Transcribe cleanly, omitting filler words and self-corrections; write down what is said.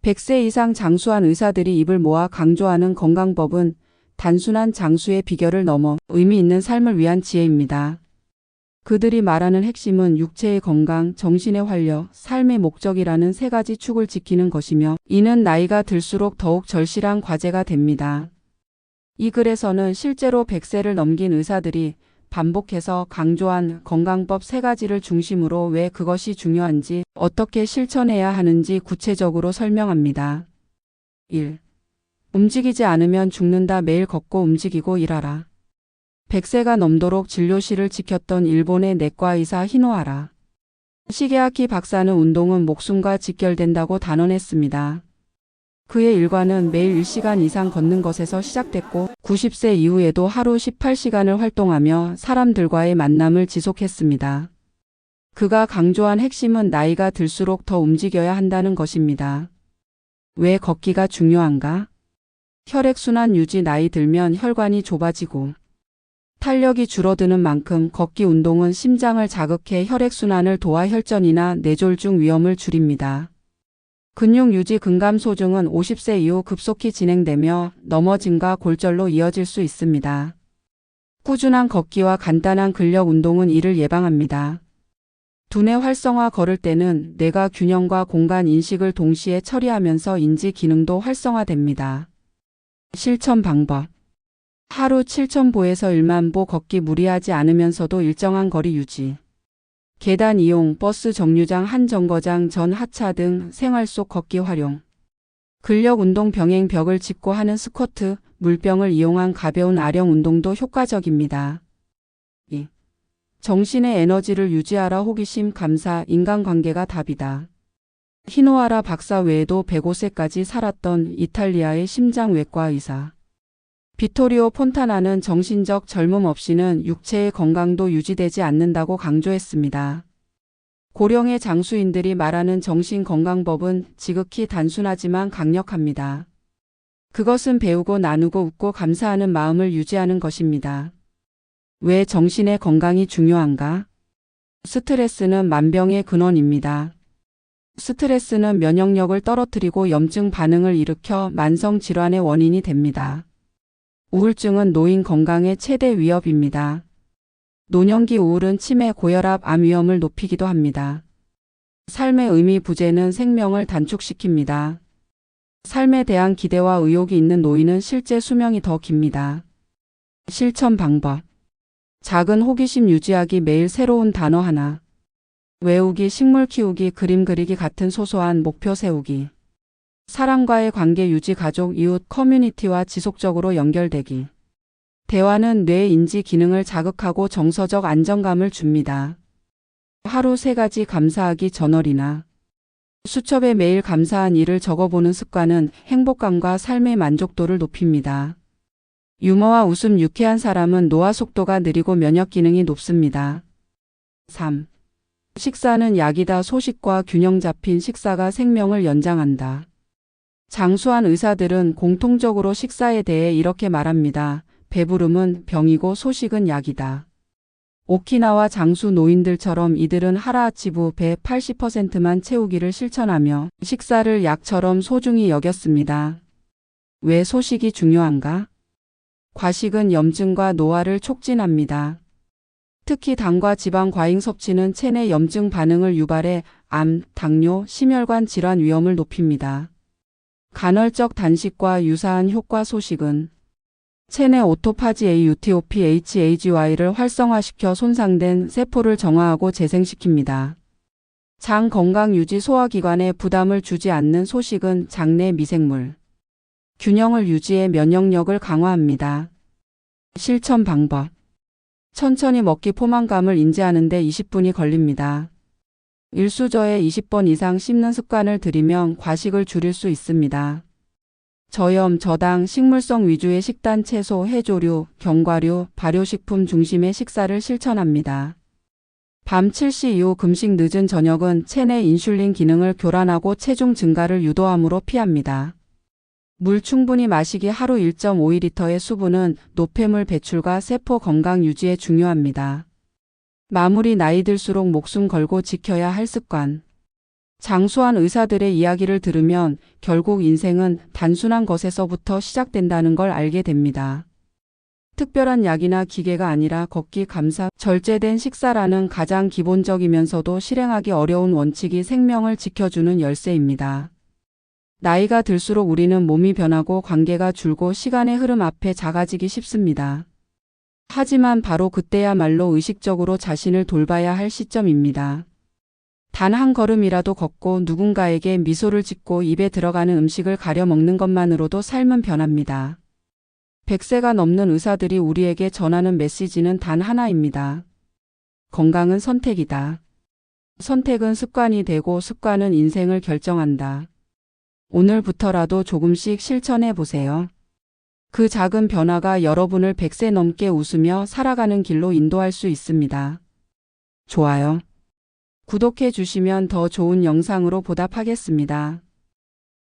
100세 이상 장수한 의사들이 입을 모아 강조하는 건강법은 단순한 장수의 비결을 넘어 의미 있는 삶을 위한 지혜입니다. 그들이 말하는 핵심은 육체의 건강, 정신의 활력, 삶의 목적이라는 세 가지 축을 지키는 것이며 이는 나이가 들수록 더욱 절실한 과제가 됩니다. 이 글에서는 실제로 100세를 넘긴 의사들이 반복해서 강조한 건강법 세 가지를 중심으로 왜 그것이 중요한지, 어떻게 실천해야 하는지 구체적으로 설명합니다. 1. 움직이지 않으면 죽는다. 매일 걷고 움직이고 일하라. 100세가 넘도록 진료실을 지켰던 일본의 내과의사 히노하라 시게아키 박사는 운동은 목숨과 직결된다고 단언했습니다. 그의 일과는 매일 1시간 이상 걷는 것에서 시작됐고 90세 이후에도 하루 18시간을 활동하며 사람들과의 만남을 지속했습니다. 그가 강조한 핵심은 나이가 들수록 더 움직여야 한다는 것입니다. 왜 걷기가 중요한가? 혈액순환 유지. 나이 들면 혈관이 좁아지고 탄력이 줄어드는 만큼 걷기 운동은 심장을 자극해 혈액순환을 도와 혈전이나 뇌졸중 위험을 줄입니다. 근육 유지. 근감 소증은 50세 이후 급속히 진행되며 넘어짐과 골절로 이어질 수 있습니다. 꾸준한 걷기와 간단한 근력 운동은 이를 예방합니다. 두뇌 활성화. 걸을 때는 뇌가 균형과 공간 인식을 동시에 처리하면서 인지 기능도 활성화됩니다. 실천 방법. 하루 7,000보에서 10,000보 걷기. 무리하지 않으면서도 일정한 거리 유지. 계단 이용, 버스 정류장, 한 정거장 전 하차 등 생활 속 걷기 활용. 근력 운동. 병행. 벽을 짚고 하는 스쿼트, 물병을 이용한 가벼운 아령 운동도 효과적입니다. 2. 정신의 에너지를 유지하라. 호기심, 감사, 인간관계가 답이다. 히노하라 박사 외에도 105세까지 살았던 이탈리아의 심장외과 의사 비토리오 폰타나는 정신적 젊음 없이는 육체의 건강도 유지되지 않는다고 강조했습니다. 고령의 장수인들이 말하는 정신건강법은 지극히 단순하지만 강력합니다. 그것은 배우고 나누고 웃고 감사하는 마음을 유지하는 것입니다. 왜 정신의 건강이 중요한가? 스트레스는 만병의 근원입니다. 스트레스는 면역력을 떨어뜨리고 염증 반응을 일으켜 만성 질환의 원인이 됩니다. 우울증은 노인 건강의 최대 위협입니다. 노년기 우울은 치매, 고혈압, 암 위험을 높이기도 합니다. 삶의 의미 부재는 생명을 단축시킵니다. 삶에 대한 기대와 의욕이 있는 노인은 실제 수명이 더 깁니다. 실천 방법. 작은 호기심 유지하기. 매일 새로운 단어 하나 외우기. 식물 키우기, 그림 그리기 같은 소소한 목표 세우기. 사람과의 관계 유지. 가족, 이웃, 커뮤니티와 지속적으로 연결되기. 대화는 뇌 인지 기능을 자극하고 정서적 안정감을 줍니다. 하루 3가지 감사하기. 저널이나 수첩에 매일 감사한 일을 적어보는 습관은 행복감과 삶의 만족도를 높입니다. 유머와 웃음. 유쾌한 사람은 노화 속도가 느리고 면역 기능이 높습니다. 3. 식사는 약이다. 소식과 균형 잡힌 식사가 생명을 연장한다. 장수한 의사들은 공통적으로 식사에 대해 이렇게 말합니다. 배부름은 병이고 소식은 약이다. 오키나와 장수 노인들처럼 이들은 하루아침 배 80%만 채우기를 실천하며 식사를 약처럼 소중히 여겼습니다. 왜 소식이 중요한가? 과식은 염증과 노화를 촉진합니다. 특히 당과 지방 과잉 섭취는 체내 염증 반응을 유발해 암, 당뇨, 심혈관 질환 위험을 높입니다. 간헐적 단식과 유사한 효과. 소식은 체내 오토파지 AUTOPHAGY를 활성화시켜 손상된 세포를 정화하고 재생시킵니다. 장 건강 유지. 소화기관에 부담을 주지 않는 소식은 장내 미생물 균형을 유지해 면역력을 강화합니다. 실천 방법. 천천히 먹기. 포만감을 인지하는 데 20분이 걸립니다. 일수저에 20번 이상 씹는 습관을 들이면 과식을 줄일 수 있습니다. 저염, 저당, 식물성 위주의 식단. 채소, 해조류, 견과류, 발효식품 중심의 식사를 실천합니다. 밤 7시 이후 금식. 늦은 저녁은 체내 인슐린 기능을 교란하고 체중 증가를 유도하므로 피합니다. 물 충분히 마시기. 하루 1.5리터의 수분은 노폐물 배출과 세포 건강 유지에 중요합니다. 마무리. 나이 들수록 목숨 걸고 지켜야 할 습관. 장수한 의사들의 이야기를 들으면 결국 인생은 단순한 것에서부터 시작된다는 걸 알게 됩니다. 특별한 약이나 기계가 아니라 걷기, 감사, 절제된 식사라는 가장 기본적이면서도 실행하기 어려운 원칙이 생명을 지켜주는 열쇠입니다. 나이가 들수록 우리는 몸이 변하고 관계가 줄고 시간의 흐름 앞에 작아지기 쉽습니다. 하지만 바로 그때야말로 의식적으로 자신을 돌봐야 할 시점입니다. 단 한 걸음이라도 걷고 누군가에게 미소를 짓고 입에 들어가는 음식을 가려 먹는 것만으로도 삶은 변합니다. 100세가 넘는 의사들이 우리에게 전하는 메시지는 단 하나입니다. 건강은 선택이다. 선택은 습관이 되고 습관은 인생을 결정한다. 오늘부터라도 조금씩 실천해 보세요. 그 작은 변화가 여러분을 100세 넘게 웃으며 살아가는 길로 인도할 수 있습니다. 좋아요. 구독해 주시면 더 좋은 영상으로 보답하겠습니다.